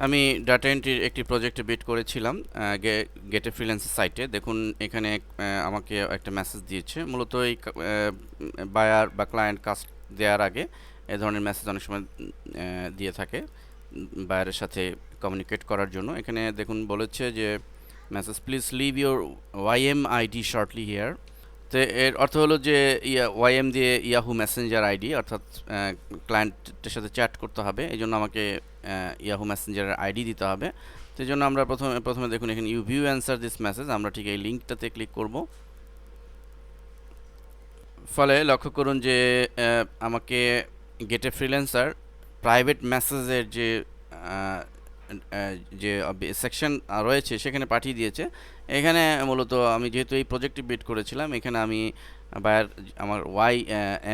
আমি ডাটা এন্ট্রির একটি প্রজেক্টে বিড করেছিলাম গেটে ফ্রিল্যান্সের সাইটে। দেখুন এখানে আমাকে একটা মেসেজ দিয়েছে। মূলত এই বায়ার বা ক্লায়েন্ট কাজ দেওয়ার আগে এ ধরনের মেসেজ অনেক সময় দিয়ে থাকে বায়ারের সাথে কমিউনিকেট করার জন্য। এখানে দেখুন বলেছে যে message please leave your YM ID shortly here. তো এর অর্থ হলো যে ওয়াইএম দিয়ে ইয়াহু মেসেঞ্জার আইডি, অর্থাৎ ক্লায়েন্টের সাথে চ্যাট করতে হবে, এই জন্য আমাকে ইয়াহু মেসেঞ্জারের আইডি দিতে হবে। তো এই জন্য আমরা প্রথমে দেখুন এখানে you view answer this message, আমরা ঠিক এই লিঙ্কটাতে ক্লিক করব। ফলে লক্ষ্য করুন যে আমাকে গেটে ফ্রিল্যান্সার প্রাইভেট মেসেজের যে সেকশন রয়েছে সেখানে পাঠিয়ে দিয়েছে। এখানে মূলত আমি যেহেতু এই প্রজেক্টটি বিড করেছিলাম, এখানে আমি বায়ার আমার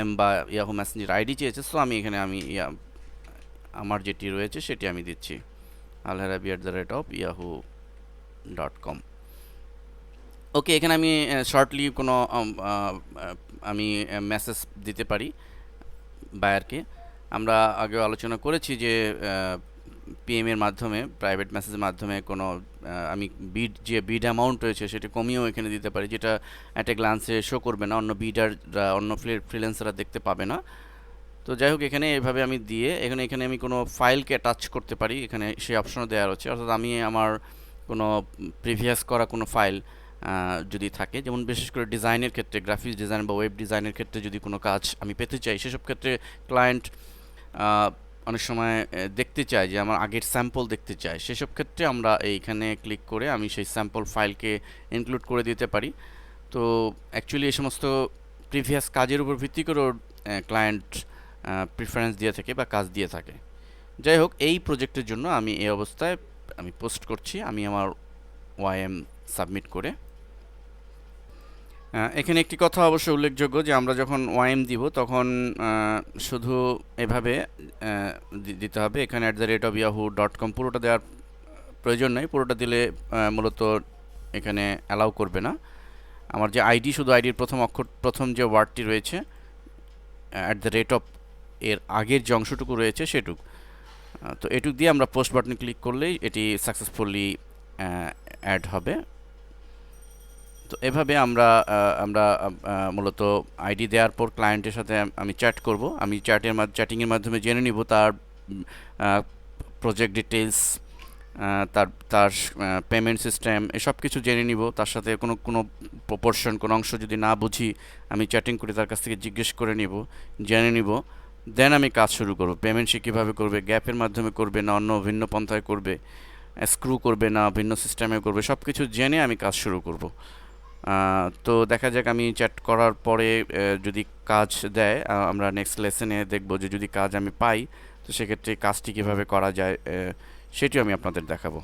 এম বা ইয়াহু মেসেঞ্জার আইডি চেয়েছে, সো আমি এখানে আমার যেটি রয়েছে সেটি আমি দিচ্ছি, alharabi@yahoo.com। ওকে, এখানে আমি শর্টলি কোনো আমি মেসেজ দিতে পারি বায়ারকে। আমরা আগেও আলোচনা করেছি যে পিএমের মাধ্যমে, প্রাইভেট মেসেজের মাধ্যমে কোনো আমি বিড অ্যামাউন্ট রয়েছে সেটা কমিয়েও এখানে দিতে পারি, যেটা অ্যাট এ গ্লান্সে শো করবে না, অন্য বিডাররা, অন্য ফ্রিল্যান্সাররা দেখতে পাবে না। তো যাই হোক, এখানে এভাবে আমি দিয়ে এখানে আমি কোনো ফাইলকে টাচ করতে পারি, এখানে সেই অপশনও দেওয়া রয়েছে। অর্থাৎ আমি আমার কোনো প্রিভিয়াস করা কোনো ফাইল যদি থাকে, যেমন বিশেষ করে ডিজাইনের ক্ষেত্রে, গ্রাফিক্স ডিজাইন বা ওয়েব ডিজাইনের ক্ষেত্রে যদি কোনো কাজ আমি পেতে চাই, সেসব ক্ষেত্রে ক্লায়েন্ট অনেক সময় দেখতে চায় যে আমার আগের স্যাম্পল দেখতে চায়, সেসব ক্ষেত্রে আমরা এইখানে ক্লিক করে আমি সেই স্যাম্পল ফাইলকে ইনক্লুড করে দিতে পারি। তো অ্যাকচুয়ালি এই সমস্ত প্রিভিয়াস কাজের উপর ভিত্তি করে ক্লায়েন্ট প্রিফারেন্স দিয়ে থাকে বা কাজ দিয়ে থাকে। যাই হোক, এই প্রজেক্টের জন্য আমি এই অবস্থায় আমি পোস্ট করছি আমি আমার ওয়াইএম সাবমিট করে। এখানে একটি কথা অবশ্যই উল্লেখযোগ্য যে আমরা যখন ওয়াইএম দিব তখন শুধু এভাবে দিতে হবে, এখানে @yahoo.com পুরোটা দেওয়ার প্রয়োজন নেই। পুরোটা দিলে মূলত এখানে অ্যালাউ করবে না। আমার যে আইডি, শুধু আইডির প্রথম যে ওয়ার্ডটি রয়েছে এর আগের যে অংশটুকু রয়েছে সেটুক। তো এটুক দিয়ে আমরা পোস্ট বাটনে ক্লিক করলেই এটি সাকসেসফুলি অ্যাড হবে। তো এভাবে আমরা মূলত আইডি দেওয়ার পর ক্লায়েন্টের সাথে আমি চ্যাট করব। আমি চ্যাটিংয়ের মাধ্যমে জেনে নিব তার প্রজেক্ট ডিটেলস, তার পেমেন্ট সিস্টেম, এসব কিছু জেনে নিব। তার সাথে কোনো প্রপোর্শন, কোনো অংশ যদি না বুঝি, আমি চ্যাটিং করে তার কাছ থেকে জিজ্ঞেস করে জেনে নিব। দেন আমি কাজ শুরু করব। পেমেন্ট সে কীভাবে করবে, গ্যাপের মাধ্যমে করবে না অন্য ভিন্ন পন্থায় করবে, স্ক্রু করবে না ভিন্ন সিস্টেমে করবে, সব কিছু জেনে আমি কাজ শুরু করব। তো দেখা যাক, আমি চ্যাট করার পরে যদি কাজ দেয়, আমরা নেক্সট লেসনে দেখব যে যদি কাজ আমি পাই তো সেক্ষেত্রে কাজটি কীভাবে করা যায় সেটিও আমি আপনাদের দেখাবো।